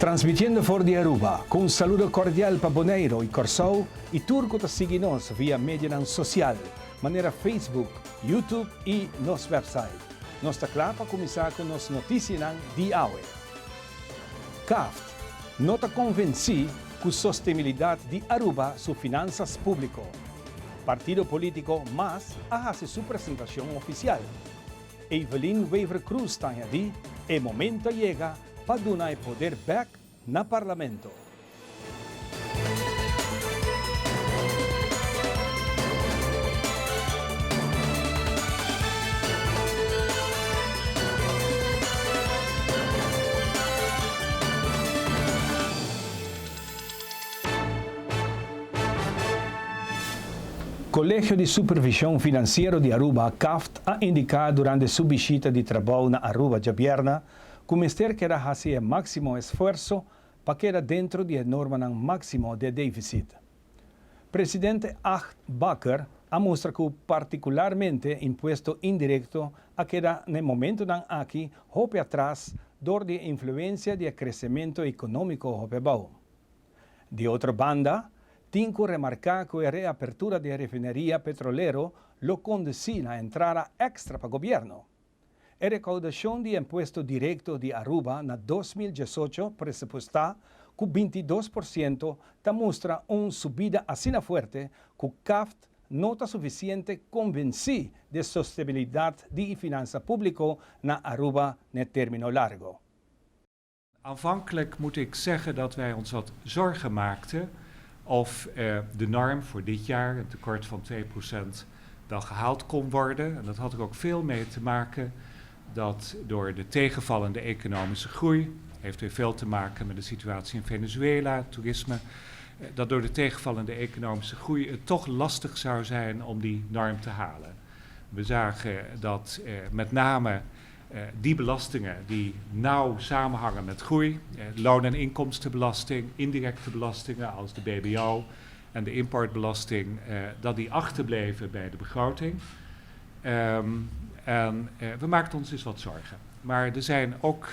Transmitiendo for di Aruba, con un saludo cordial para Bonaire y Corsao y turco te seguinos via media social, manera Facebook, YouTube y nos website. Nos está claro para comenzar con nos noticias di awe. CAFT, nota convenci que sostenibilidad di Aruba su finanzas público. Partido político más hace su presentación oficial. Evelyn Wever Cruz está allí, el momento llega para dar poder back na Parlamento. Colegio de Supervisión Financiero de Aruba, CAFT, ha indicado durante su visita de trabajo na Aruba Javierna que o Ministério quer fazer o máximo esforço para quedar dentro da norma máximo de déficit. Presidente Acht Bakker ha mostrado que particularmente imposto indireto a quedar no momento aqui hope atrás door de influência do crescimento econômico hope bom. De outra banda, tenho que remarcar que a reapertura da refineria petrolera lo conduzir a entrada extra para o governo. A recaudação de imposto direto de Aruba na 2018 pressuposta com 22% mostra uma subida assim forte que o CAFT não está suficiente convencer de sustentabilidade de finança pública na Aruba no término largo. Aanvankelijk moet ik zeggen dat wij ons wat zorgen maakten of de norm voor dit jaar, een tekort van 2%, wel gehaald kon worden. En dat had er ook veel mee te maken dat door de tegenvallende economische groei, heeft weer veel te maken met de situatie in Venezuela, toerisme, dat door de tegenvallende economische groei het toch lastig zou zijn om die norm te halen. We zagen dat met name die belastingen die nauw samenhangen met groei, loon- en inkomstenbelasting, indirecte belastingen als de BBO en de importbelasting, dat die achterbleven bij de begroting. En we maakten ons dus wat zorgen. Maar er zijn ook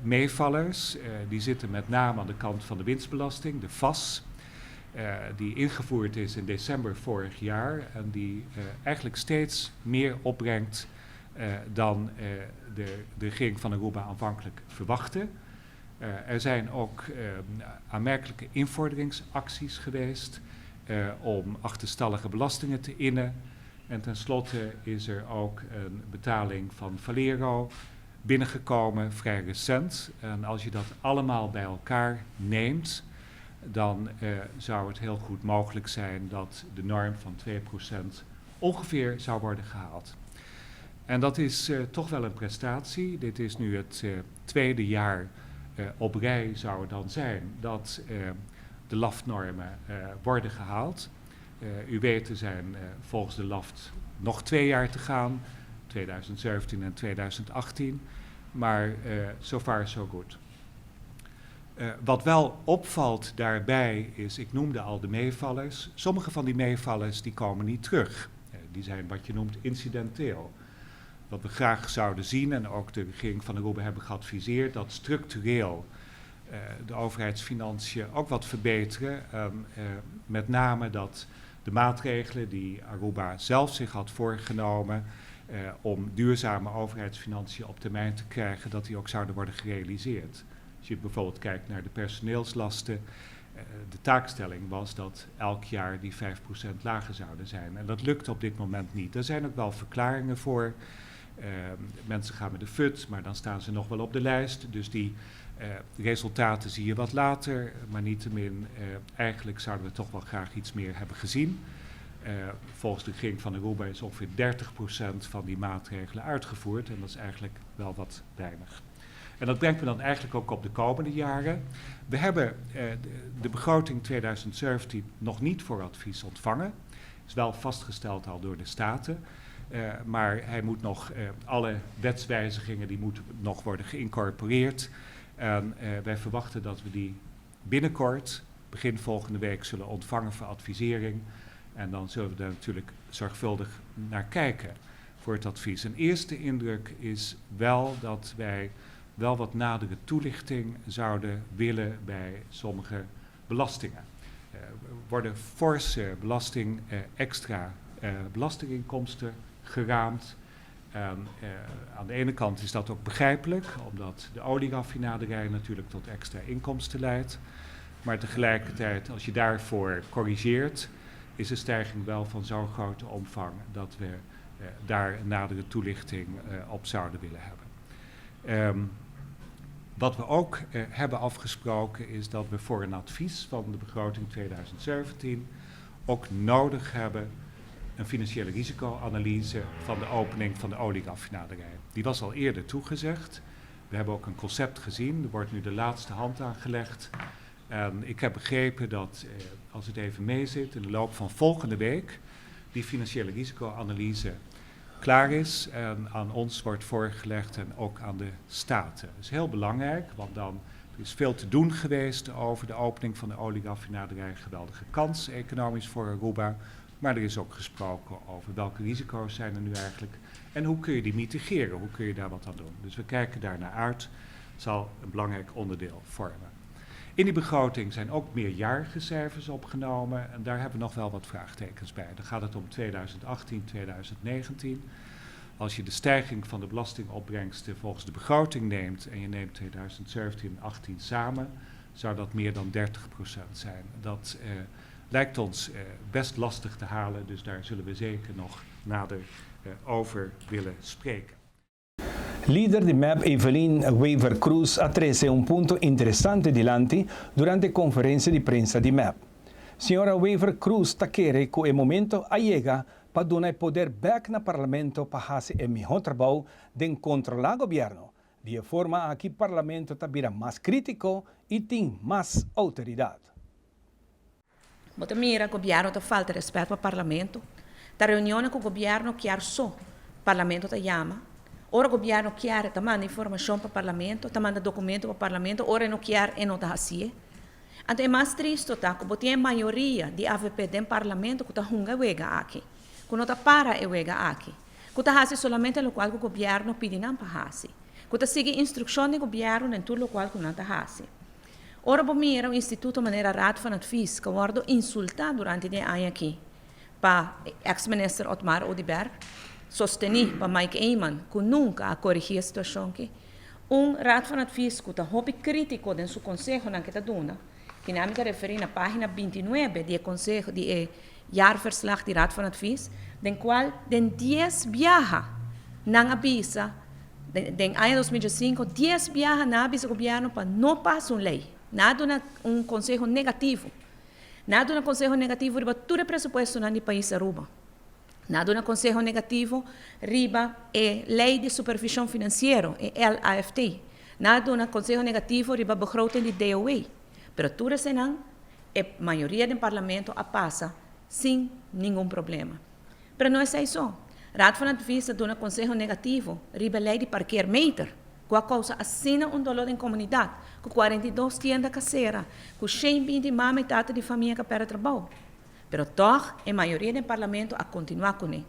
meevallers, die zitten met name aan de kant van de winstbelasting, de VAS, die ingevoerd is in december vorig jaar en die eigenlijk steeds meer opbrengt dan de regering van Aruba aanvankelijk verwachtte. Er zijn ook aanmerkelijke invorderingsacties geweest om achterstallige belastingen te innen. En tenslotte is er ook een betaling van Valero binnengekomen, vrij recent. En als je dat allemaal bij elkaar neemt, dan zou het heel goed mogelijk zijn dat de norm van 2% ongeveer zou worden gehaald. En dat is toch wel een prestatie. Dit is nu het tweede jaar op rij zou het dan zijn dat de LAFT-normen worden gehaald. U weet, er zijn volgens de LAFT nog 2 jaar te gaan, 2017 en 2018, maar so far so good. Wat wel opvalt daarbij is, ik noemde al de meevallers, sommige van die meevallers die komen niet terug. Die zijn wat je noemt incidenteel. Wat we graag zouden zien, en ook de regering van Aruba hebben geadviseerd, dat structureel de overheidsfinanciën ook wat verbeteren. Met name dat de maatregelen die Aruba zelf zich had voorgenomen om duurzame overheidsfinanciën op termijn te krijgen, dat die ook zouden worden gerealiseerd. Als je bijvoorbeeld kijkt naar de personeelslasten, de taakstelling was dat elk jaar die 5% lager zouden zijn. En dat lukt op dit moment niet. Er zijn ook wel verklaringen voor. Mensen gaan met de FUT, maar dan staan ze nog wel op de lijst. Dus die resultaten zie je wat later, maar niettemin, eigenlijk zouden we toch wel graag iets meer hebben gezien. Volgens de regering van Aruba is ongeveer 30% van die maatregelen uitgevoerd en dat is eigenlijk wel wat weinig. En dat brengt me dan eigenlijk ook op de komende jaren. We hebben de begroting 2017 nog niet voor advies ontvangen. Is wel vastgesteld al door de Staten. Maar hij moet nog, alle wetswijzigingen die moeten nog worden geïncorporeerd. En wij verwachten dat we die binnenkort, begin volgende week, zullen ontvangen voor advisering. En dan zullen we daar natuurlijk zorgvuldig naar kijken voor het advies. Een eerste indruk is wel dat wij wel wat nadere toelichting zouden willen bij sommige belastingen. Er worden forse extra belastinginkomsten geraamd. Aan de ene kant is dat ook begrijpelijk, omdat de olieraffinaderij natuurlijk tot extra inkomsten leidt. Maar tegelijkertijd, als je daarvoor corrigeert, is de stijging wel van zo'n grote omvang dat we daar een nadere toelichting op zouden willen hebben. Wat we ook hebben afgesproken is dat we voor een advies van de begroting 2017 ook nodig hebben een financiële risicoanalyse van de opening van de olieraffinaderij. Die was al eerder toegezegd. We hebben ook een concept gezien. Er wordt nu de laatste hand aan gelegd. En ik heb begrepen dat, als het even meezit, in de loop van volgende week die financiële risicoanalyse klaar is en aan ons wordt voorgelegd en ook aan de Staten. Dat is heel belangrijk, want dan is veel te doen geweest over de opening van de olieraffinaderij. Geweldige kans economisch voor Aruba. Maar er is ook gesproken over welke risico's zijn er nu eigenlijk en hoe kun je die mitigeren, hoe kun je daar wat aan doen. Dus we kijken daar naar uit. Het zal een belangrijk onderdeel vormen. In die begroting zijn ook meerjarige cijfers opgenomen en daar hebben we nog wel wat vraagtekens bij. Dan gaat het om 2018, 2019. Als je de stijging van de belastingopbrengsten volgens de begroting neemt en je neemt 2017 en 2018 samen, zou dat meer dan 30% zijn. Dat lijkt ons best lastig te halen, dus daar zullen we zeker nog nader over willen spreken. Líder de MEP Evelyn Weaver Cruz atrese un punto interessante di Lanti durante conferenza di prensa di MEP. Signora Weaver Cruz takere que o momento llega para donar poder back na parlamento para hacer el mejor trabajo de controlar el gobierno, de forma a que el parlamento tabira más crítico y tenga más autoridad. Mutta mira, o governo está falta de respeito para o parlamento. Da reunião com o governo quer só o parlamento tá chama. Ora o governo quer tá manda informação para o parlamento, tá manda documento para o parlamento, ora não quer e não tá assim. Então é mais triste tá, que tem a maioria de AVP do parlamento que tá hunga wega aqui. Que não tá para e wega aqui. Que tá assim solamente o qual o governo pede não para assim. Que tá sigue instrução do governo em tudo o qual não tá assim. Ora, mira, o Instituto Maneira Raad van Advies, que wordt insultado durante de ano aqui, para ex-minister Otmar Odeberg, sostenido para Mike Eyman, que nunca ha corrigido a situação aqui, Raad van Advies que está hobby crítico de seu conselho na que está dando, que na me referir na página 29 do conselho, do jaarverslag do Raad van Advies, den qual den 10 viaja não avisa, den ano 2005, 10 viaja não avisa o governo para não passar uma lei. Nada conselho negativo. Nada conselho negativo riba tudo pressuposto no país Aruba. Nada conselho negativo riba lei de supervisão financeira, LAFT. Nada conselho negativo riba begroting de DOE. Pero tudo senão, a maioria do parlamento passa sem nenhum problema. Pero não é isso. Raad van Advies dá conselho negativo riba lei de parkeermeter. Com a causa assina dolor em comunidade, com 42 tiendas caseiras, com 120 mamãe e tata de família que perde trabalho. Pero toch, a maioria do parlamento a continuar com ele.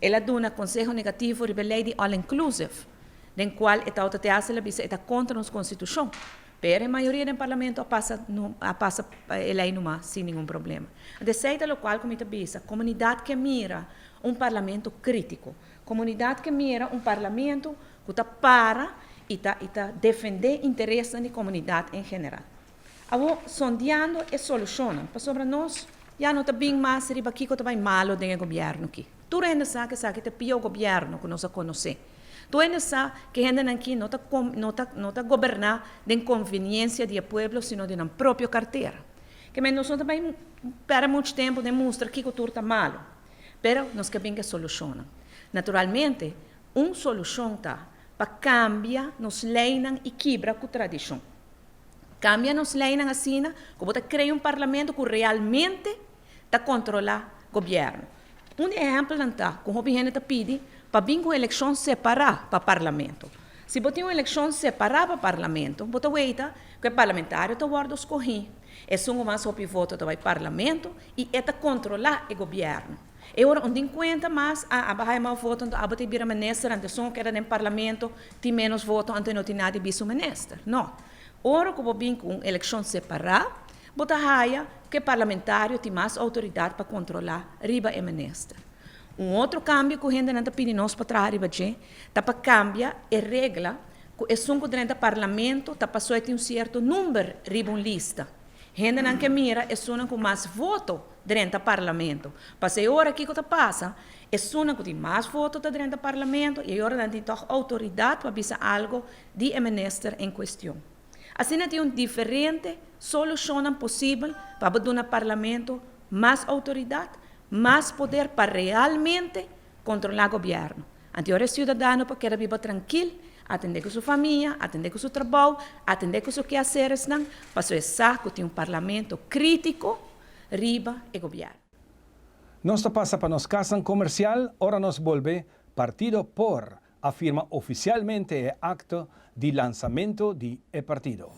Ela dá conselho negativo sobre a lei de all-inclusive, den qual a autoridade está contra a Constituição. Pero a maioria do parlamento passa a lei numa sem nenhum problema. De certa lo qual, como a comunidade que mira parlamento crítico, comunidade que mira parlamento que está para e está defender interesses da comunidade em geral. Agora, sondeando e solucionando. Para sobre nós, já não está bem mais riba aqui que está bem malo do governo aqui. Tu ainda sabe que é o pior governo que nós conhecemos. Tu ainda sabe que a gente aqui não está governar de conveniência do povo, sino de uma própria carteira. Que nós também, para muito tempo, demonstra que tudo está malo. Mas nós queremos que solucionem. Naturalmente, uma solução está para cambiar nos leis e quebrar com a tradição. Cambia nos leis assim, como criar parlamento que realmente está controlar o governo. Exemplo está, como o governo pede, para vir com eleição separada para o parlamento. Se você tem uma eleição separada para o parlamento, você veja que o parlamentário está escolhido. É só mais o voto do parlamento e está controlar o governo. E ora, onde conta mais, a barra mais voto, então, a botar vira ministro, ante som que era no parlamento, tem menos voto, ante não tem nada de bicho ministro. Não. Ora, como bem com eleição separada, bota raia que parlamentário tem mais autoridade para controlar riba e ministro. Outro cambio que a gente não está pedindo nós para trás, está para cambiar a regra que é só dentro do parlamento, está para só ter certo número riba uma lista. Gente não que mira é só com mais voto dentro do parlamento. Passei hora aqui que passa, é só que tem mais voto dentro do parlamento e agora não tem toch autoridade para dizer algo de ministro em questão. Assim, tem uma diferente solução possível para dar ao parlamento mais autoridade, mais poder para realmente controlar o governo. Anterior, o cidadão para que viva tranquilo, atender com sua família, atender com seu trabalho, atender com seus quehaceres, para ser saco de um parlamento crítico, riba e governo. Nós passa para nos casa comercial, ora nos volve Partido por, afirma oficialmente el acto de lanzamiento de partido.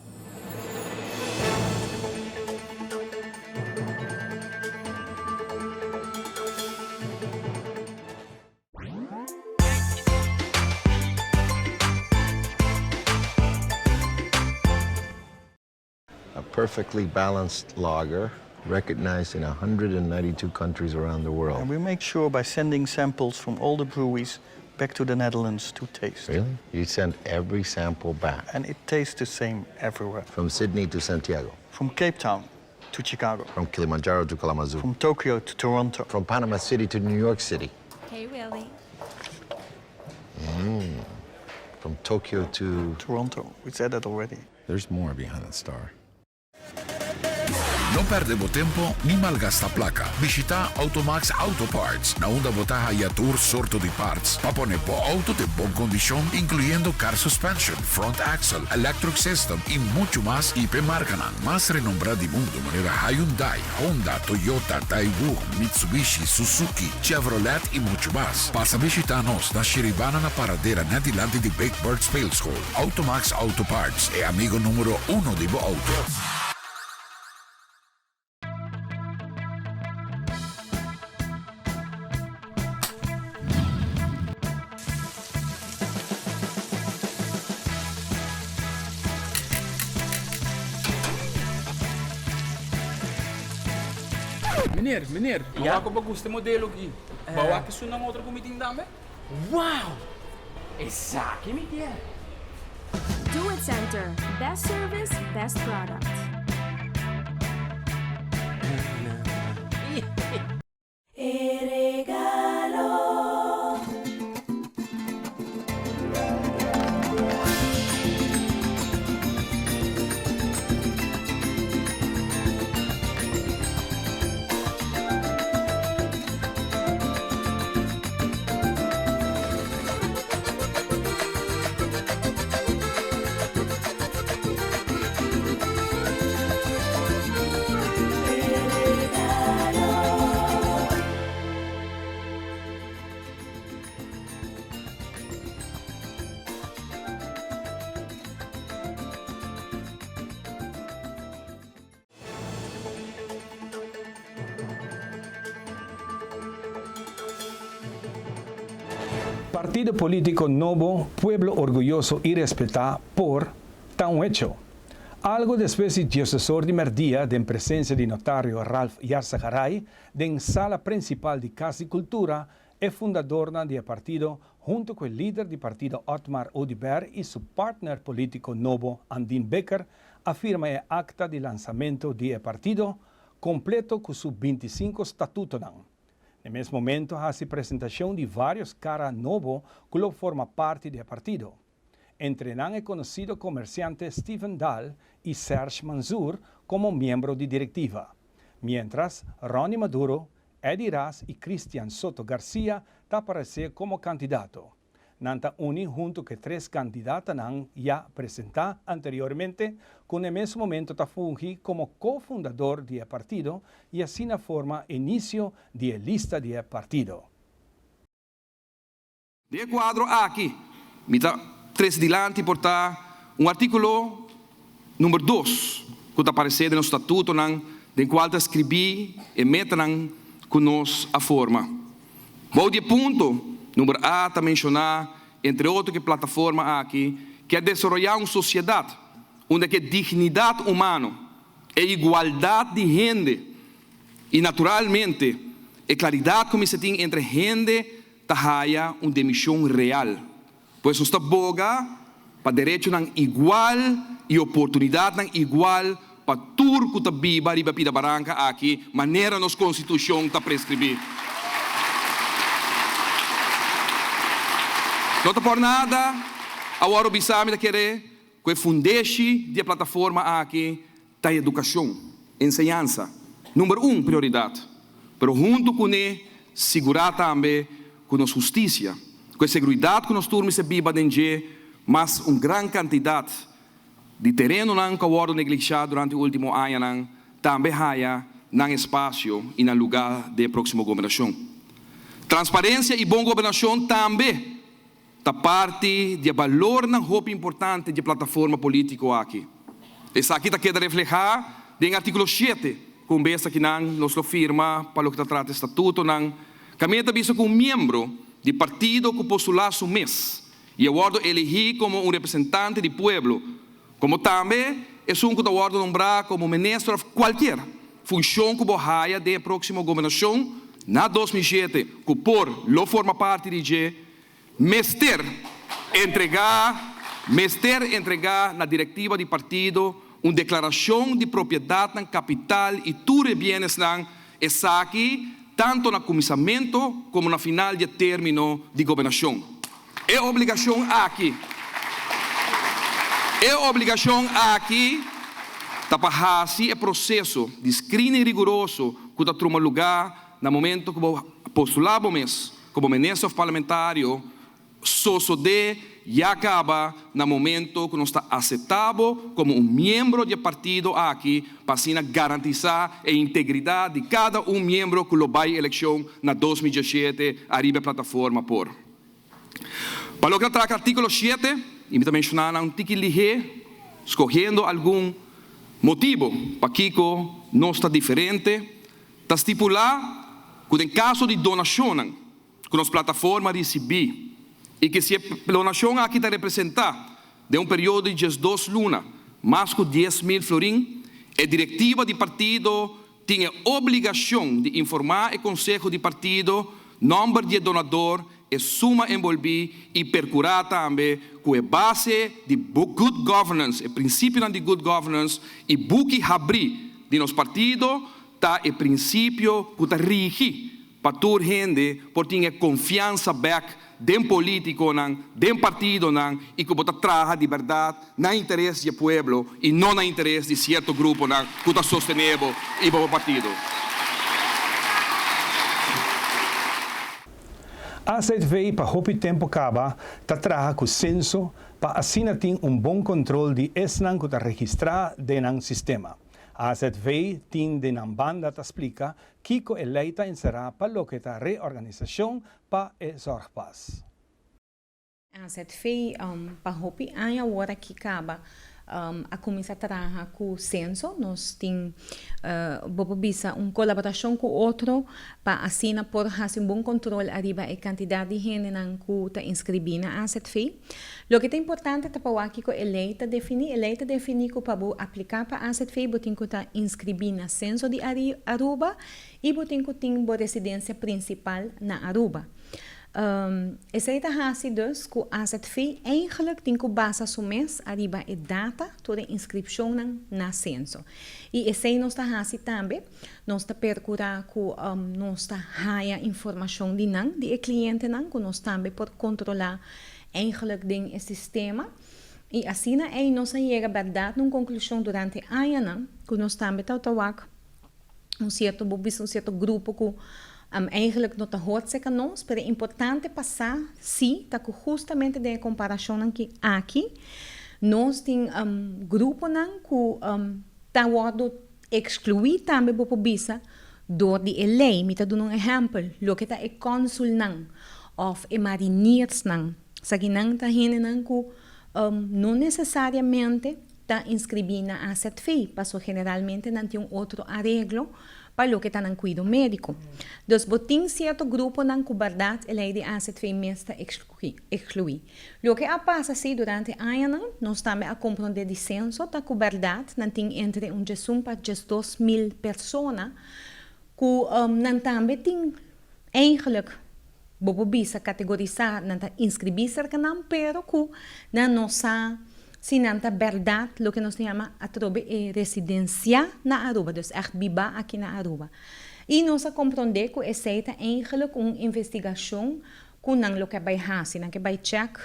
A perfectly balanced lager, recognized in 192 countries around the world. And we make sure by sending samples from all the breweries back to the Netherlands to taste. Really? You send every sample back? And it tastes the same everywhere. From Sydney to Santiago? From Cape Town to Chicago. From Kilimanjaro to Kalamazoo? From Tokyo to Toronto. From Panama City to New York City? Hey, Willie. From Tokyo to... Toronto. We said that already. There's more behind the star. No perdemos tempo ni malgasta placa. Visita Automax Auto Parts, na onda botaja y tour sorto de parts. Pa poner po auto de bon condición, incluyendo car suspension, front axle, electric system y mucho más. Y pe marcanan más renombrada del mundo, manera Hyundai, Honda, Toyota, Daewoo, Mitsubishi, Suzuki, Chevrolet y mucho más. Pasa visitarnos na Shiribana na paradera na dilante de Big Bird Spale School. Automax Auto Parts é amigo número 1 de bo auto. Meneer, bawa ko ba gusto modelo aqui? Bawa que isso não outro comiting dame? Wow! Esaki mi tiene. Do It Center. Best service, best product. Partido político Novo, Pueblo Orgulloso y Respetado por tan hecho. Algo después de asesor de Merdía, de presencia de notario Ralph Yarzaharay, de sala principal de Casa y Cultura, es fundador del partido junto con el líder del partido Otmar Odiber y su partner político Novo, Andin Becker, afirma el acta de lanzamiento del partido completo con sus 25 estatutos. En el mismo momento hace presentación de varios caras Novo que lo forma parte del partido. Entre el conocido comerciante Stephen Dahl y Serge Mansour como miembro de directiva, mientras Ronnie Maduro, Eddie Raz y Cristian Soto García aparecen como candidato. Nanta uni junto que 3 candidatos ya presentados anteriormente, con el mismo momento fungi como cofundador del partido y así forma inicio de lista del partido. De quadro aqui, mita 3 dilante portar artículo número 2, que está aparecendo no estatuto, de qual escrevi e meta que nos a forma. Bom de ponto, número A, está mencionar, entre outros que plataforma aqui, que é desenvolver uma sociedade onde que dignidade humana e igualdade de gente e naturalmente a claridade como se tem entre gente tahaya uma demissão real. Pois nós está boga para direito não igual e oportunidade não igual para tudo que viva riba pida barranca aqui, maneira nossa constituição está prescrever. Não está por nada, agora o bisame da querer que o fundeixe de plataforma aqui está educação, ensinança. Número 1, prioridade. Mas junto com ele, segurar também com a justiça, com a segurança que nós turmos se viva dentro, mas uma grande quantidade de terreno que foi negligenciado durante o último ano, também há no espaço e no lugar da próxima governação. Transparência e boa governação também da parte de valor na roupa importante de plataforma política aqui. Essa aqui está queda reflejar em artigo 7, conversa que nós firma para o que trata o estatuto, que está visto como membro de partido que postular su mês e agora elegir como um representante do povo, como também é um que está nombrar como ministro de qualquer função que vai da próxima governação na 2007, que por lo forma parte de Mester entregar na diretiva de partido uma declaração de propriedade na capital e tudo os bens está aqui, tanto no começamento como no final de término de governação. É obrigação aqui. Para fazer o processo de screening rigoroso que está tendo lugar no momento que postulamos como ministro parlamentário. Sosode e acaba no momento que nós está aceitável como um membro do partido aqui para garantizar a integridade de cada membro que vai à eleição na 2017 arriba a plataforma por. Para o que trata o artigo 7, e me mencionar um tique ligeiro, escolhendo algum motivo para que não está diferente, está estipular que em caso de donação que as plataformas recebem e que se a donação aqui está representada de um período de 2 lunas, mais que 10.000 florins, a diretiva de partido tem a obrigação de informar o conselho de partido, número de donador, a suma envolvida e procurar também com a base de good governance, o princípio de good governance e buque abrir de nosso partido, está o princípio que está rigi para toda gente, por ter confiança back dem político, dem partido, e que pode trabalhar de verdade no interesse do povo e não no interesse de certo grupo que está sostenível e o partido. A CTVI para o tempo acaba, está trabalhando com o censo para assim ter bom controle de esnan que está registrado no sistema. A CTVI tem de banda que explica que a lei será para o que a reorganização para o Zorgpas. A CTVI para o agora que acaba a começar a trabalhar com o censo, nós temos uma colaboração com outro para assim por fazer bom controle arriba a quantidade de gente que está inscrevida na CTVI. O que é importante é para que a lei está definir que para aplicar para a CTVI, você tem que estar inscrito no censo de Aruba e você tem que ter uma residência principal na Aruba. Essa é a dus que a CTVI eigenlijk tem que basar seu mês arriba a data toda a inscrição na censo. E essa é nossa hasi também, nós está procurar que nós está haya informação de cliente que nós também pode controlar eigenlijk o sistema. E assim é nós chega a verdade numa conclusão durante a ano que nós também está um certo grupo que eigenlijk não está hot nós, mas é importante passar sim, tá justamente de comparação aqui, nós tem grupo que tá wado excluir também por bisa door die lei, me tá dando exemplo, lo que tá é consul of e mariniers sagi tá hene que não necessariamente está inscrito na CTVI, passou generalmente não tem outro arreglo para lo que está en cuidado médico. Dus botin cierto grupo nan cuberdad e lei de AZV mesta excluir. Lo que passa assim durante anos, nós também a compreender descenso da cuberdad, nan tem entre um para 2.000 pessoas, que nan também tem eigenlijk bobo bisa categorizar, nan ta inscrever que não, pero que nan nossa se não está verdade, o que nós chamamos a residência na Aruba, dus echt biba aqui na Aruba. E nós compreender que essa é eigenlijk uma investigação que não o que vai fazer, não que vai check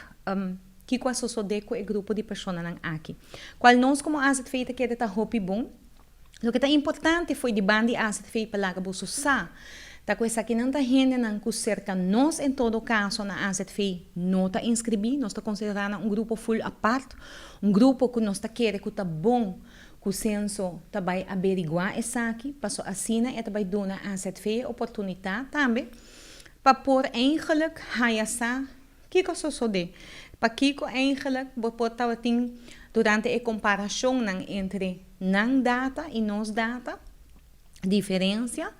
que qual sucede com o grupo de pessoas aqui. Qual nós como AZV que está hopi bom, o que é importante foi de bandi AZV para lá buso sa. Da coisa que não está gente que cerca nós em todo caso na AZV não está inscrever, nós está considerando um grupo full apart, um grupo que nós está querendo que está bom, que o senso está vai averiguar isso aqui, para assim e está vai dar na AZV oportunidade também para pôr eigenlijk hayasa que que sucede, para que eigenlijk pôr tawating durante a comparação entre não data e nos data, diferença.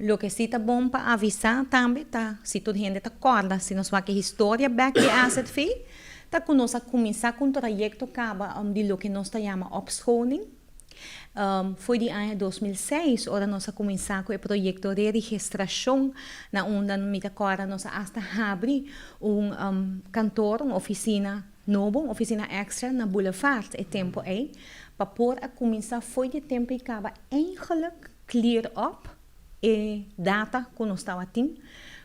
Lo que sí está bom para avisar também, tá? Se toda gente está acorda, se nós vamos a história back de AZV, tá que nós começar com um projeto de lo que nós chamamos opscholing. Foi de ano 2006, ora nós começar com o projeto de registração, na onde nós agora nós hasta abrir cantor, uma oficina nova, uma oficina extra na Boulevard, e tempo aí, para pôr a começar foi de tempo e acaba eigenlijk clear up e data que nós estamos tendo,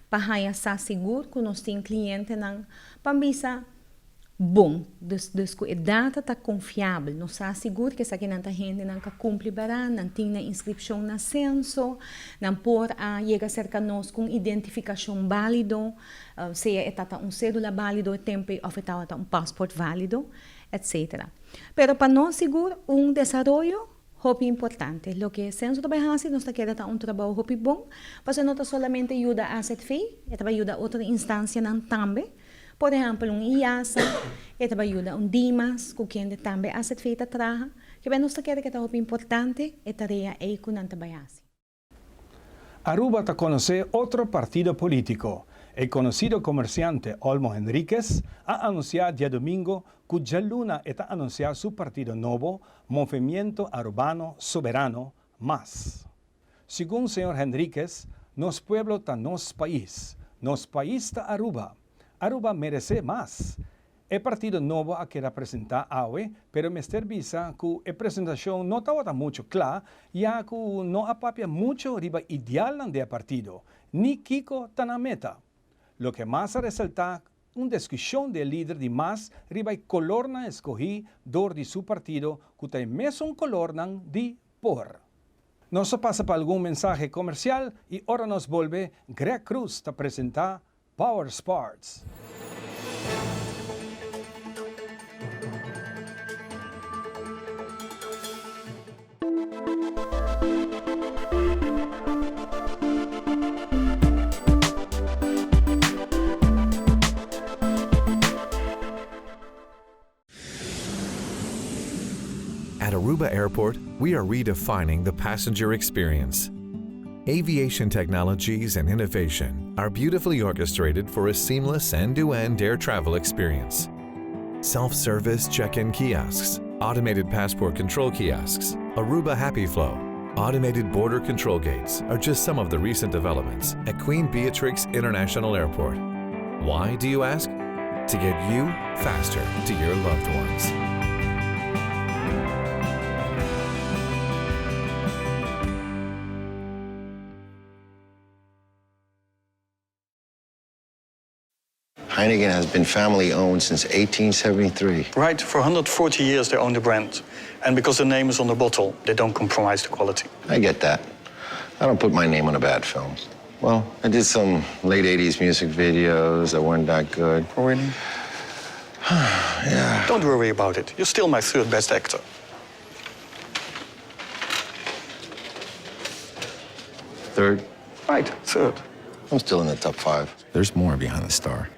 para estar seguro que nós temos cliente para bisa bom, dus que a data está confiável, nós estamos seguros que essa aqui não está gente não cumpre para não tem a inscrição na censo, não pode chegar cerca de nós com identificação válido, seja está cédula válido, tempo ou está passaporte válido, etc. Pero para nós seguro desenvolvimento hopi importante. Lo que censo também hace, nós queremos um trabalho hopi bom, porque não solamente ajuda a AZV, também ajuda outra instância também. Por exemplo, IASA, também ajuda DIMAS, que também a AZV trabalha, que nós queremos que é hopi importante, e tarefa é que não também hace. Aruba está conhece outro partido político. El conocido comerciante Olmo Enríquez ha anunciado día domingo que ya Luna está anunciando su partido nuevo, Movimiento Arubano Soberano Más. Según el señor Enríquez, nos pueblo está nos país está Aruba. Aruba merece más. El partido nuevo a que representa AUE, pero Mr. Visa que la presentación no está mucho clara, ya que no apapia mucho riba ideal del partido, ni Kiko está na meta. Lo que más resalta una discusión del líder de más riba color na escogí dor de su partido que tem mesmo color de por. Nos pasa para algún mensaje comercial y ahora nos vuelve Greg Cruz a presentar Power Sports. At Aruba Airport, we are redefining the passenger experience. Aviation technologies and innovation are beautifully orchestrated for a seamless end-to-end air travel experience. Self-service check-in kiosks, automated passport control kiosks, Aruba Happy Flow, automated border control gates are just some of the recent developments at Queen Beatrix International Airport. Why, do you ask? To get you faster to your loved ones. Heineken has been family-owned since 1873. Right, for 140 years they own the brand. And because the name is on the bottle, they don't compromise the quality. I get that. I don't put my name on a bad film. Well, I did some late 80s music videos that weren't that good. Oh, really? Yeah. Don't worry about it. You're still my third best actor. Third? Right, third. I'm still in the top 5. There's more behind the star.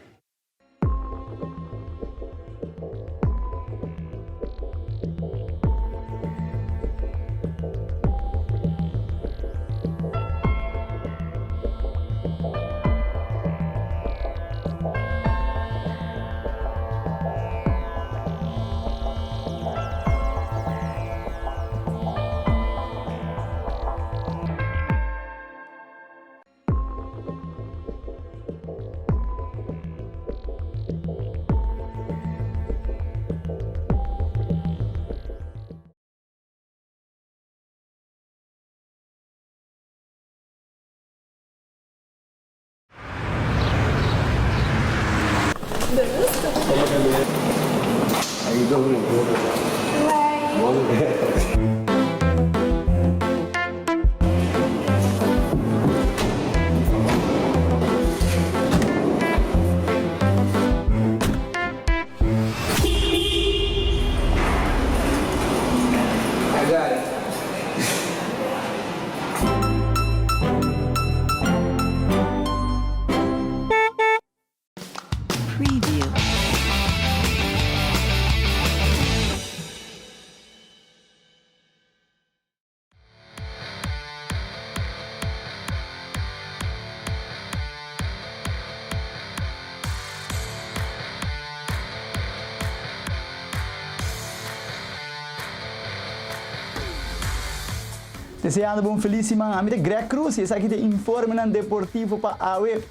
Deseando bom feliz semana. A Greg Cruz, esse aqui tem informe no Deportivo para a web.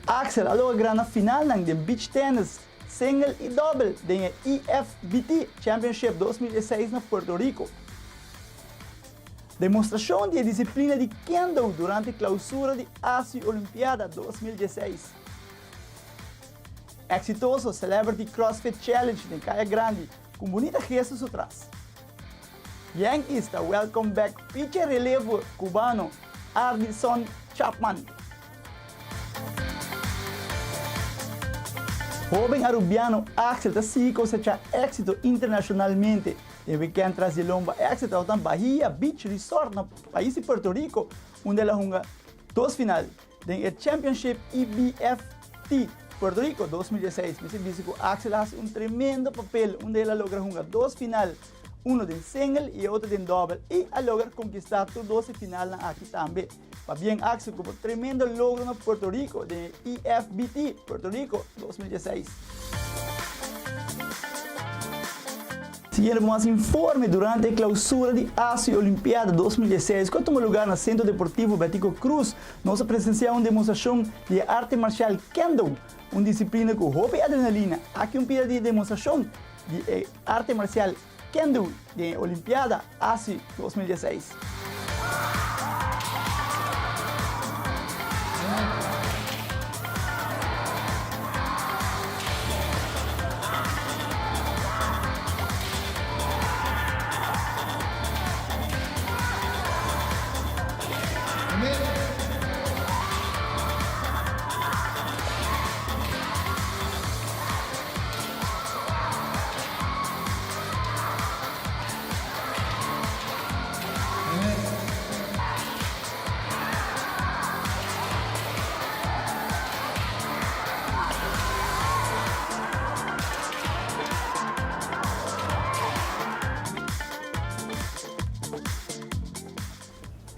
Axel, alô, grande final de beach tennis, single e double, da IFBT Championship 2016 na Puerto Rico. Demonstração de disciplina de Kendo durante a clausura de Ásia Olimpiada 2016. Exitoso Celebrity CrossFit Challenge em Caia Grande, com bonita gestos atrás. Yankees da welcome back pitcher relevo cubano Ardison Chapman. Joven arubiano Axel da si cosecha éxito internacionalmente. El weekend tras de lomba éxito ao Bahia Beach Resort no país de Puerto Rico, onde ela junga dos final del Championship IBFT Puerto Rico 2016. Me dice que Axel hace un tremendo papel, onde ela logra junga dos final. Uno de single y otro de double y a lograr conquistar tu 12 final aquí también. Va bien Axel como tremendo logro en Puerto Rico de IFBT Puerto Rico 2016. Siguiendo más informe durante la clausura de Ásia Olimpiada 2016, que tomó lugar en el Centro Deportivo Betico Cruz, nos presenciamos una demostración de arte marcial Kendo, una disciplina con hobby y adrenalina. Aquí un pie de demostración de arte marcial Kendo de Olimpiada Ásia 2016.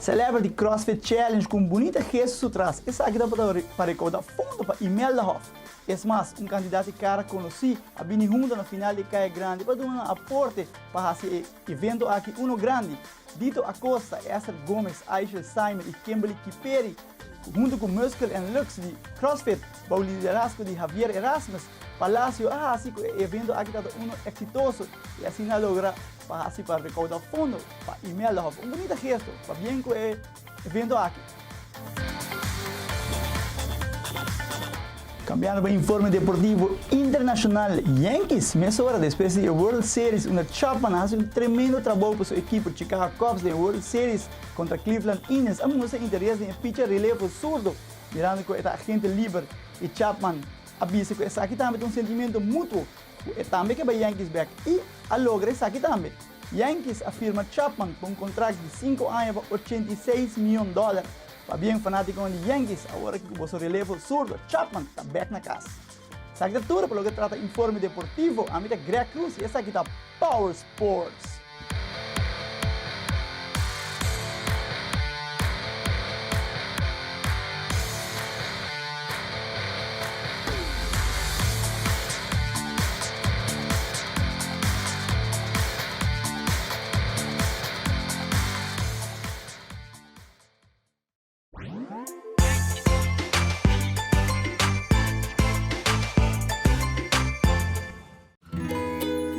Celebrity CrossFit Challenge com bonita gestos atrás. Essa aqui dá para recaudar fundo para Imelda Hoff. É mais, um candidato cara conheci a vir junto na final de Caia Grande para dar um aporte para esse evento aqui, uno grande. Dito Acosta, Esther Gomes, Aisha Simon e Kimberly Kiperi, junto com Muscle and Lux de CrossFit, para o liderazgo de Javier Erasmus, Palacio, assim que o evento aqui está exitoso e assim não logra para recaudar fundo para Imelda Hoff. Um bonito gesto, para bem com o evento aqui. Cambiando para informe deportivo internacional, Yankees, meia hora depois da World Series, Chapman faz um tremendo trabalho para sua equipe Chicago Cubs na World Series contra Cleveland Indians. A mostrar interesse em pitcher relevo surdo, mirando que é agente livre e Chapman avisa que essa aqui também tem um sentimento mútuo. Também que vai Yankees back e a logra essa aqui também. Yankees afirma Chapman com um contrato de 5 anos para $86 milhões. Para bem fanático de Yankees, agora que o seu relevo surdo, Chapman está back na casa. Essa aqui é tudo para o que trata informe deportivo. A minha é Greg Cruz e essa aqui está Power Sports.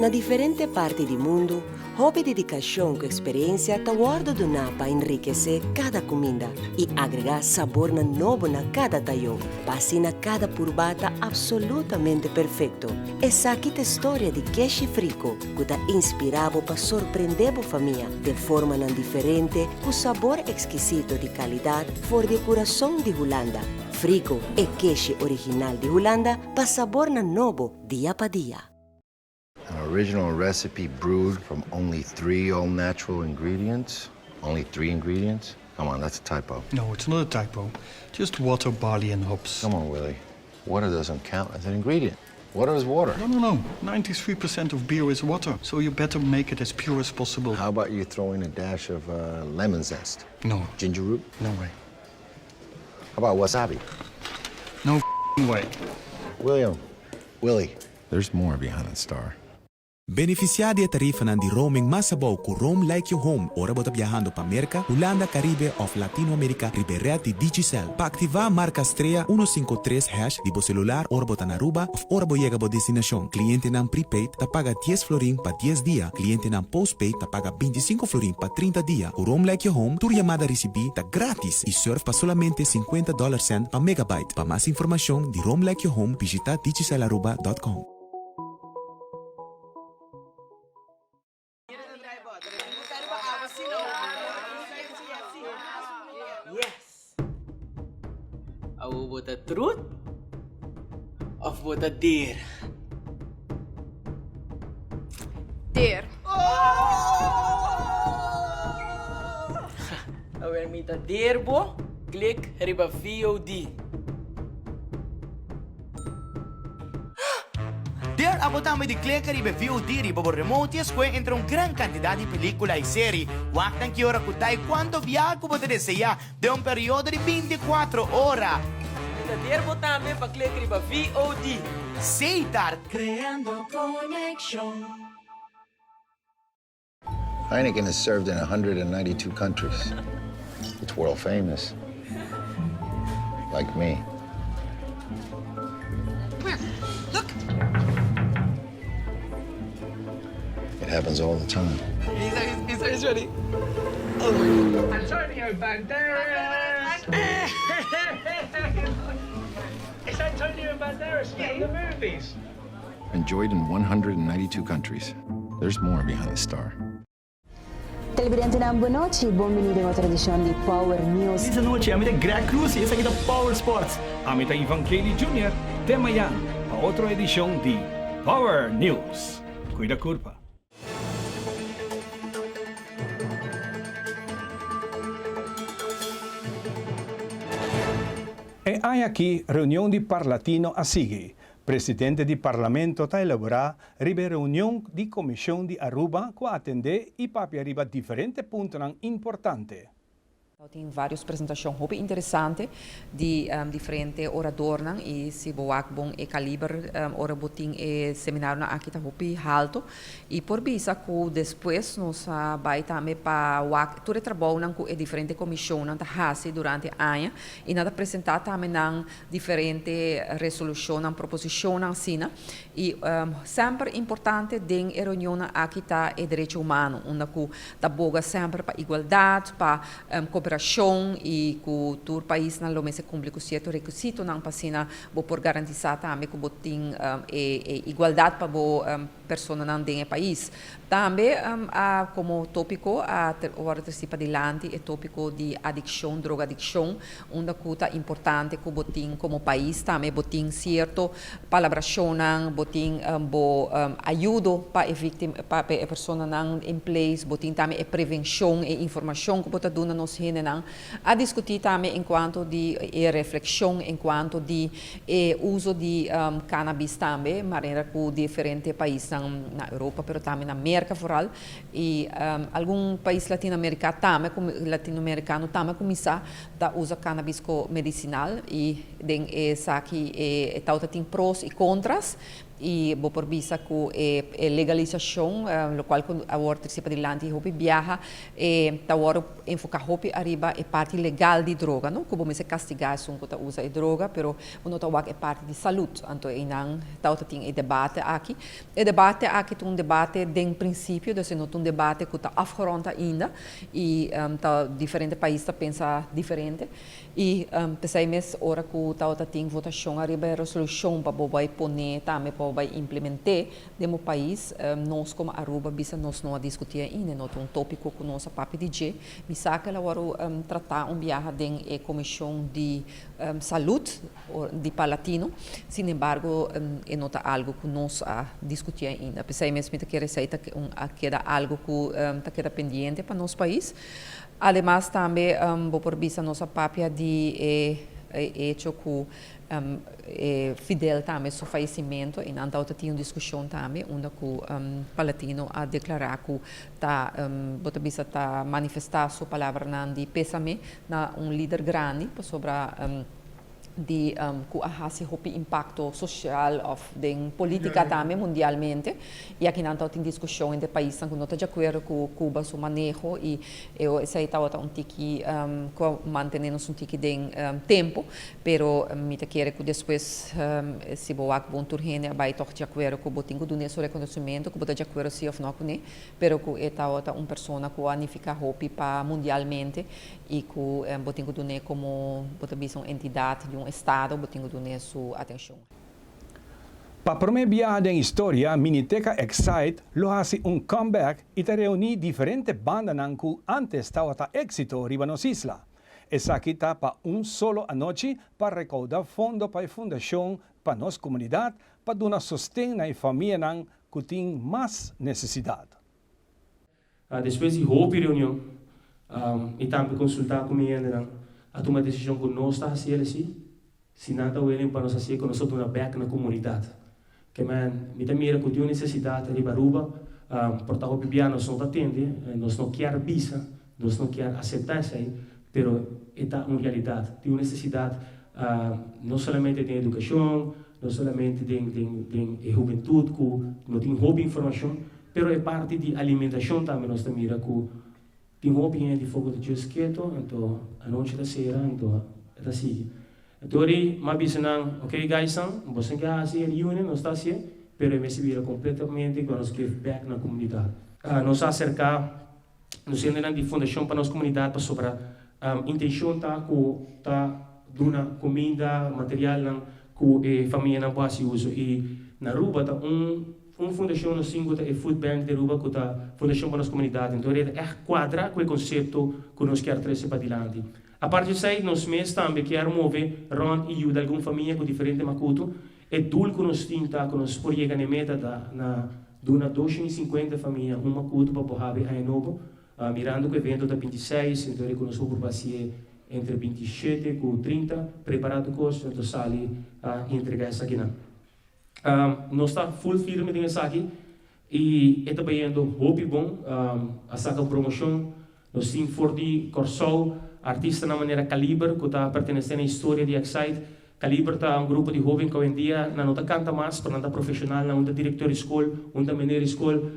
Na diferente parte do mundo, hobby dedicação com experiência tá guarda do para enriquecer cada comida e agregar sabor na novo na cada tayo, para na cada purbata absolutamente perfeito. Essa aqui é a história de Queixe Frico, que tá inspirado para surpreender a família de forma não diferente, com sabor exquisito de qualidade, for de coração de Holanda. Frico é queixe original de Holanda, para sabor na novo dia para dia. An original recipe brewed from only 3 all-natural ingredients? Only 3 ingredients? Come on, that's a typo. No, it's not a typo. Just water, barley, and hops. Come on, Willie. Water doesn't count as an ingredient. Water is water. No. 93% of beer is water, so you better make it as pure as possible. How about you throw in a dash of lemon zest? No. Ginger root? No way. How about wasabi? No way. Willie, there's more behind the star. Beneficiar de tarifa de roaming masabaw com Roam Like Your Home ora bota viajando para América, Holanda, Caribe of Latinoamérica ribeira de Digicel. Para ativar marca estrela 153 hash de celular ora bota na Aruba of ora bo chega bo destinação. Cliente nan prepaid ta paga 10 florin para 10 dias. Cliente nan postpaid ta paga 25 florin para 30 dias. Com Roam Like Your Home, tu chamada recebi ta grátis e surf para solamente $50 per megabyte. Para mais informação de Roam Like Your Home, visita digicelaruba.com. About the truth of what a deer? Deer. When meet a deer bo, click riba VOD. Der abotamos de clicar riba VOD riba bo remote esque entre gran cantidad de película e série. Waktan que ora kutai quanto viaco pode desejar de periodo de 24 horas. Deer também para clicar riba VOD. Seitar. Creando connection. Heineken is served in 192 countries. It's world famous. Like me. Where? Look. It happens all the time. He's ready. Oh. Antonio Banderas. It's Antonio Banderas from the movies. Enjoyed in 192 countries. There's more behind the star. Televidente na boa noite, bem-vindo a uma tradição de Power News. Essa noite, a minha Greg Cruz e essa aqui da Power Sports. A minha Ivan Kelly Jr. Tema yan para outra edição de Power News. Cuida curva. E há aqui reunião de Parlatino a seguir. Presidente do Parlamento está elaborar ribe reunião de Comissão de Aruba que atender e para arriba diferentes pontos importantes. Tem várias apresentações muito interessantes de diferentes oradores e se boak bom e calibre ora botin e seminário na aqui tá muito alto e por bisa que depois nós vai também para wak todo trabalho na com diferentes comissões na hasi durante ano e nada apresentar também na diferentes resoluções na proposição na sina e sempre importante den reunião aqui tá e direito humano onde que tá boga sempre para igualdade para cooperação e que o país não se cumpre com certo requisito não passina por garantizar também que botin igualdade para pessoas não dentro do país. Também como tópico a participa dilante é tópico de adicção, droga adicção, onde é importante que botin como país também botin certo palabração, botin ajuda para a pessoa não em place, botin também prevenção e informação que bota dona nos não a discutir também enquanto de reflexão enquanto de uso de cannabis também, maneira que diferentes países na Europa, pero também na América foral e algum país latino-americano também começa a usar cannabis como medicinal e essa aqui tem prós e contras e bo por bisa ku legalização, lo qual a worter se padilante hopi viaja e ta woro enfoca hopi arriba e parte legal di droga, no? Como se castigar sun que ta usa e droga, pero uno ta wak e parte di saúde, anto inang ta ting e debate aqui. E debate aqui um debate den princípio, dus não um debate que ta afgeronda ainda e ta diferente país ta pensa diferente. E pensei mes ora que ta ting votação arriba e resolução para bo vai poner também vai implementar no país, nós como Aruba, bisa nós não a discutir ainda, não um tópico que nós a papi DJ, bisa que ela vai tratar viagem da comissão de saúde de Palatino, sin embargo, é não algo que nós a discutir ainda. Pensei mesmo que quer dizer que queda algo que queda pendente para nosso país. Además, também, vou por bisa nossa papia de hecho que Fidel também seu falecimento e então tinha uma discussão também onde o Palatino a declarar que tá manifestar sua palavra de pésame na líder grande sobre de que há impacto social ou de política também mundialmente e aqui não tem discussão em país que não está de acordo com Cuba seu manejo e eu sei estava tiki mantendo um tiki de tempo, pero me te quer que depois se boa que bom turhene vai toch de acordo com botinho do nosso reconhecimento que bota de acordo se of não né, pero que estava persona que anifica hopi para mundialmente e que botinho do né como bota uma entidade de Estado, botinho do sua atenção. Para a primeira viagem em história, Miniteca Excite lo hace comeback e te reúne diferentes bandas que antes estava éxito riba nos isla. Essa aqui está para solo a noite para recaudar fundo para a fundação para nossa comunidade para dar sustento à família que tem mais necessidade. Depois de roupa reunião, e também consultar com a a tomar decisão que nós está fazendo assim. Se nada o para nós fazer que nós somos uma back na comunidade. Que me mira que tem necessidade de Aruba, portar o bebê nós não atende, nós não quer visa, nós não quer aceitar isso aí, pero é uma realidade. Tem uma necessidade não somente de educação, não somente de juventude que não tem hobby informação, pero é parte de alimentação também nós mira que tem hobby de fogo de esquerdo, então a noite da cera, então é assim. Tori, mabisa nang, okay guys, você quer fazer reunião, nós está assim, pero me se completamente para nos give back na comunidade. Nós acercar, nos ainda de fundação para nossa comunidade para sobre intenção tá dando comida, material que família não pode uso e na Aruba tá fundação no singular é Food Bank de Aruba que tá fundação para nossa comunidade. Então é quadra com o conceito que nós quer trazer para adiante. A partir daí, nós mesmos também queremos mover rond e ajudar alguma família com diferente macuto. É duro que nós tenta, que nós podemos chegar na meta na 250 famílias, um macuto para poder aí novo. Mirando que o evento da 26, então que nós vamos fazer entre 27 e 30, preparado com isso, então sali entregar isso aqui. Nós está full firme nisso aqui e é também indo hobby bom, a saca promoção, nós temos Fordi Corsol, artista na maneira Calibre, que está pertencendo à história de Excite. Calibre está grupo de jovens que hoje em dia não canta mais, para não profissional, não é diretor de escola, não é maneira de escola,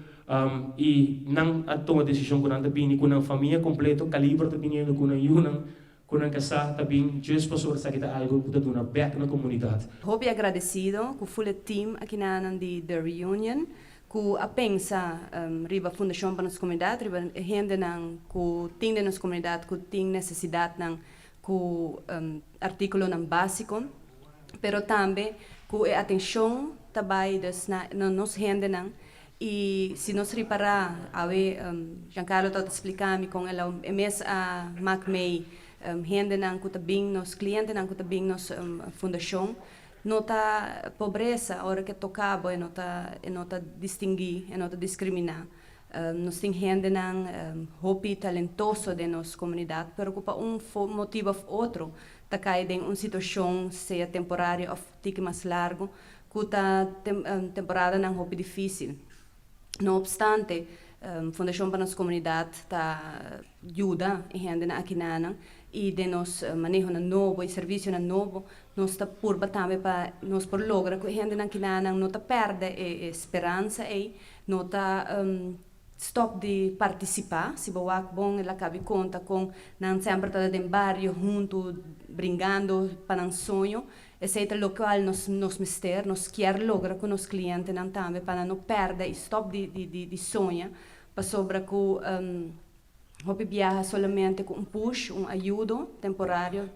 e não toma decisão com nada bem, com uma família completa. Calibre está vindo com uma união, com uma casa, está bem, just para sobre essa algo que está dando back na comunidade. Hobby agradecido com o full team aqui na de The Reunion. Que a pensa riba fundação para nossa comunidade, riba gente que tem na nossa comunidade, que tem necessidade com artículo básico, pero também com a atenção também na nossa gente e se nós reparar, Giancarlo está explicando com ela, mês a MacMay, gente que também nos clientes que também nos fundação. Nota pobreza, a hora que tocava, nota distinguir, nota discriminar. Nós temos gente hobby talentoso de nossa comunidade, mas por motivo ou outro, está caindo em uma situação, seja temporária ou tique mais largo, que está temporada num hobby difícil. Não obstante, Fundação para nossa comunidade está ajuda a gente aqui e de nos manejo na novo e serviço na novo, nós está por também para nós por lograr que a gente não quina não tá perde a esperança e não tá stop de participar, se boa bom ela cabe conta com não sempre tá de barrio junto brincando para um sonho, etc. Lo qual nos mister, nos quer logra com os clientes não também para não perder e stop de sonho, para sobre que Hopi viaja solamente com push, ajuda temporário,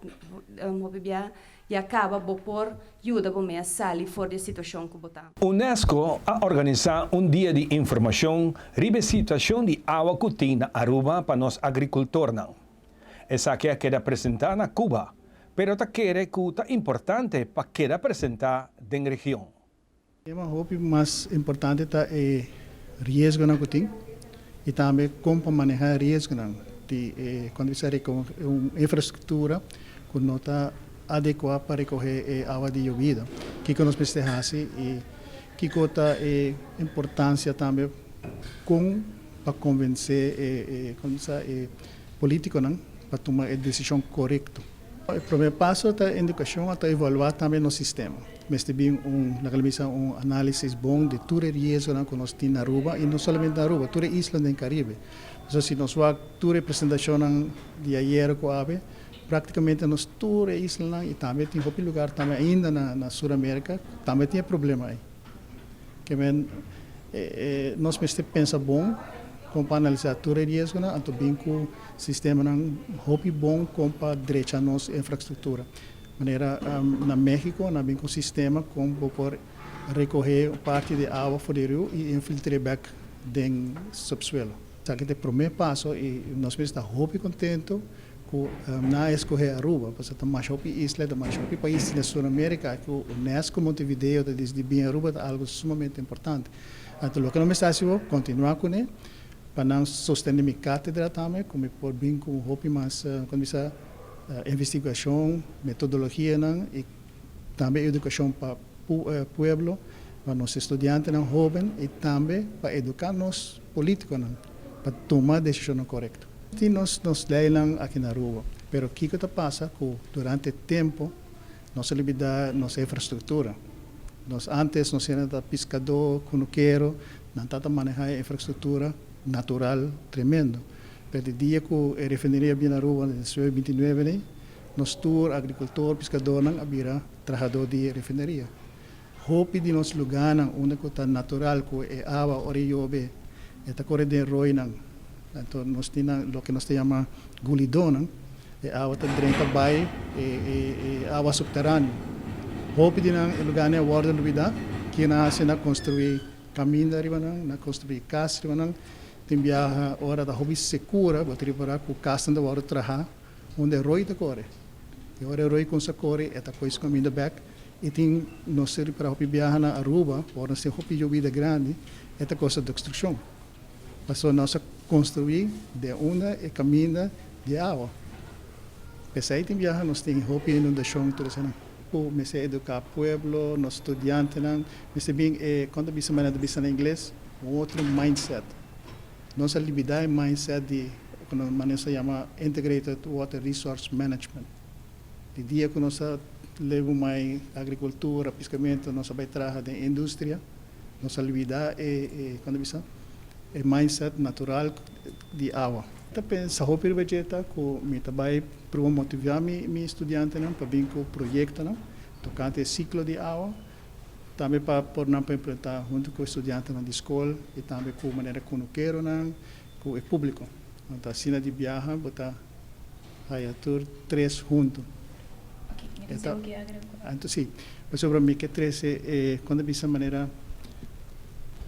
Hopi viaja e acaba por ajuda para sair fora da situação que botamos. Unesco a organizar dia de informação sobre a situação de água que tem na Aruba para os agricultores. Essa que queda apresentada na Cuba, pero ta quer que é importante para queda apresentar na região. O tema mais importante é risco na que e também como manejar risco quando você com uma infraestrutura que não está adequada para recolher água de lluvia, que nós precisamos e que está a importância também para convencer políticos para tomar a decisão correta. O primeiro passo é a educação, é evaluar também no sistema. Mas também análise bom de todo o risco que nós temos na Aruba, e não somente na Aruba, toda a isla do Caribe. Então, se nós vamos toda a apresentação de ayer com a AVE, praticamente nós toda a isla, e também tem outro lugar também ainda na Sul-América, também tem problema aí. Que nós pensamos bom, como para analisar todo o risco, então bem com o sistema bom como para direita a nossa infraestrutura. Maneira na México, nós temos um sistema como para recolher parte da água fora do rio e infiltrar back no subsuelo. Esse é o primeiro passo e nós estamos muito contentes com não escolher Aruba, porque está mais isla, está mais país da Sul-América, que o Unesco Montevideo desde bem Aruba é algo sumamente importante. Então, o que nós estamos fazendo continuar com ele, para não sustentar a cátedra também, como por bem com o mais investigação, metodologia e também educação para o povo, para os estudantes jovens e também para educar os políticos para tomar decisões corretas. E nós leilão aqui na Aruba, mas o que passa que durante o tempo nós liberamos nossa infraestrutura. Antes nós éramos pescador, conuqueiro, não estava manejar a infraestrutura natural tremendo. Pero o dia que a refineria bem na Aruba, em 2029, nós tour agricultor, pescador, não havia trabalhador de refineria. Hope de nosso lugar, onde está natural, que é água, oriobe, está correndo de roi, então nós temos o que nós chamamos gulidona, é água que drena bairro, é água subterrânea. Hope de lugar é guarda novidade, que nós construir caminho arriba, construir casa arriba, tem viaja hora da hobby segura, vou tributar com casa da hora trabalhar, onde roi da corre. E hora roi com essa corre, é a coisa caminho back, e tem não ser para hobby viajar na Aruba, hora ser hobby jovida grande, é a coisa de construção. Passou nós construir de onda e caminho de água. Pesa aí tem viaja, nós tem hobby inundação tudo isso. Mas educar o povo, nos estudantes, mas também quando bisa na inglês, outro mindset. Nossa liberdade é mindset de quando maneira se chama Integrated Water Resource Management. De dia que nós levamos mais agricultura, pescamento, nós vai trabalhar na indústria, nossa liberdade é quando bisa é mindset natural de água. Também sa hopir vegeta ko mi trabalho para motivar mi estudante para vir com o projeto tocante o ciclo de água. Também para implementar junto com o estudante na escola e também com maneira que eu quero com o público. Então, assim de viagem, botar aí a tur 3 juntos. Então, sim, mas sobre mim que 3 quando dessa maneira,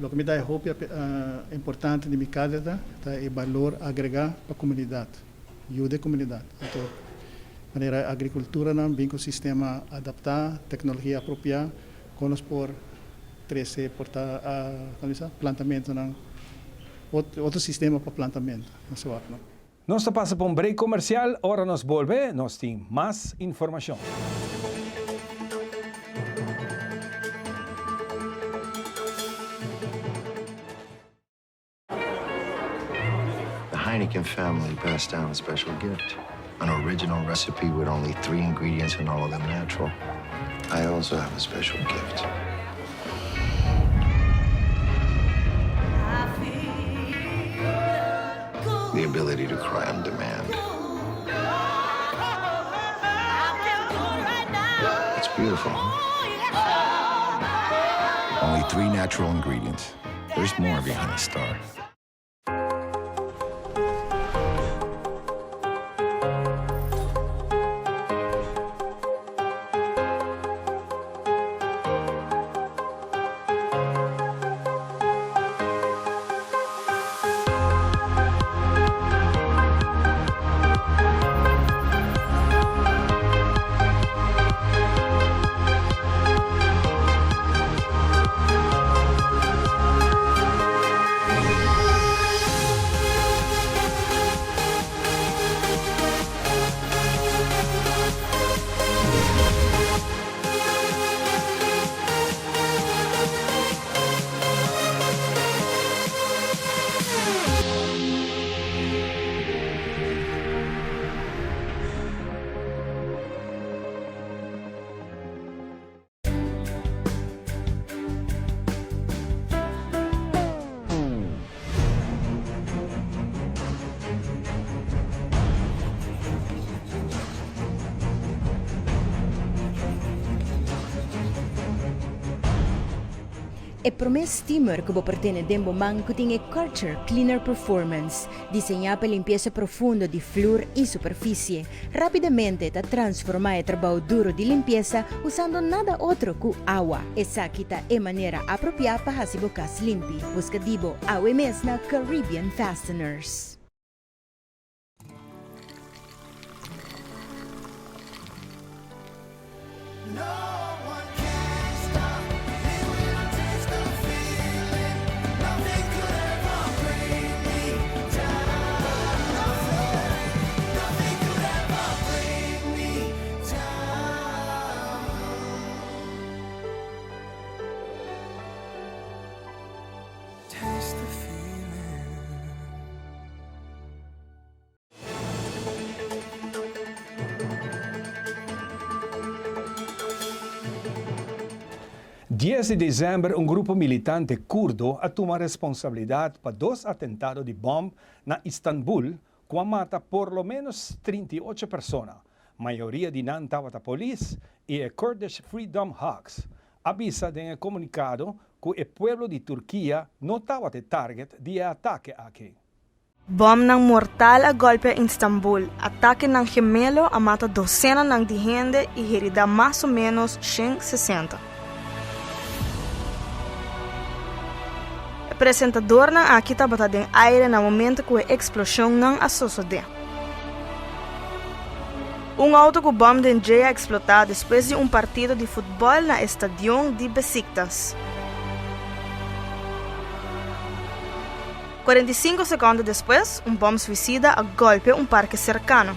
o que me dá é importante de minha cátedra é valor agregar para a comunidade, ajuda a comunidade. Então, maneira agricultura bem com o sistema adaptar, tecnologia apropriada, conosco por 13 portar plantamento outro sistema para plantamento. Nós passa por break comercial, ora nos volve, nós temos mais informação. The Heineken family passed down a special gift. An original recipe with only 3 ingredients and all of them natural. I also have a special gift. The ability to cry on demand. It's beautiful. Only 3 natural ingredients. There's more behind the star. E promes steamer que pertene dembo manco tem Culture Cleaner Performance, diseñada para limpieza profunda de flor e superfície. Rapidamente te transforma el trabajo duro de limpieza usando nada otro que agua. Esa quita é maneira apropriada para hacer bocas limpi. Busca dibo agua mesna Caribbean Fasteners. De dezembro, um grupo militante curdo assuma responsabilidade para 2 atentados de bomba na Istambul, que mata por lo menos 38 pessoas. A maioria de não estava a polícia e a Kurdish Freedom Hawks. Avisa em comunicado que o povo de Turquia não estava a target de ataque aqui. Bom ng mortal a golpe em Istambul. Ataque ng gemelo a mata docena ng de gente e herida mais ou menos 160. O apresentador ng aqui estava em aire no momento que a explosão não sucedeu. Auto com bomba de engenho explodiu depois de partido de futebol na estadio de Besiktas. 45 segundos depois, bomba suicida a golpe parque cercano.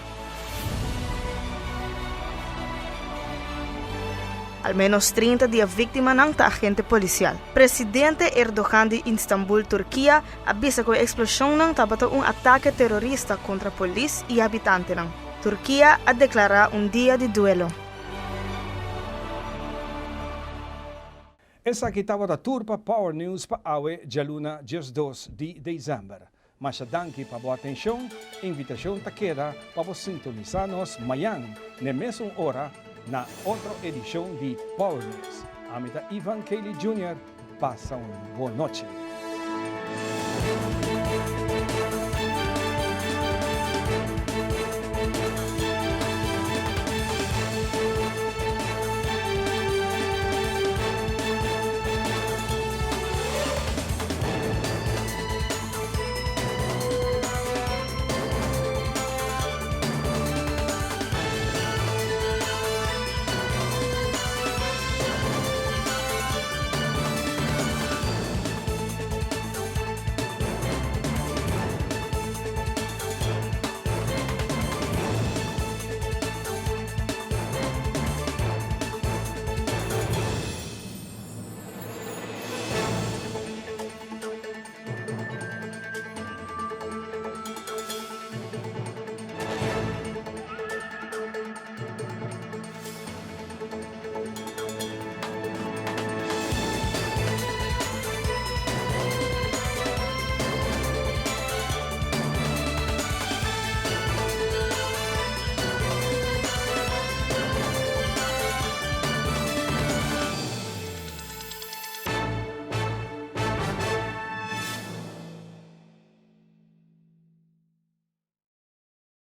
Al menos 30 de vítimas ng agente policial. Presidente Erdogan de Istambul, Turquia, avisa que a explosão não estava ataque terrorista contra a polícia e habitantes. Turquia a declarar dia de duelo. Essa aqui estava da Turpa Power News para awe jaluna dias 2 de dezembro. Mas danke para boa atenção, invitação taquera para você sintonizar-nos amanhã, na mesma hora, na outra edição de Power News. Amita Ivan Kelly Jr. Passa uma boa noite.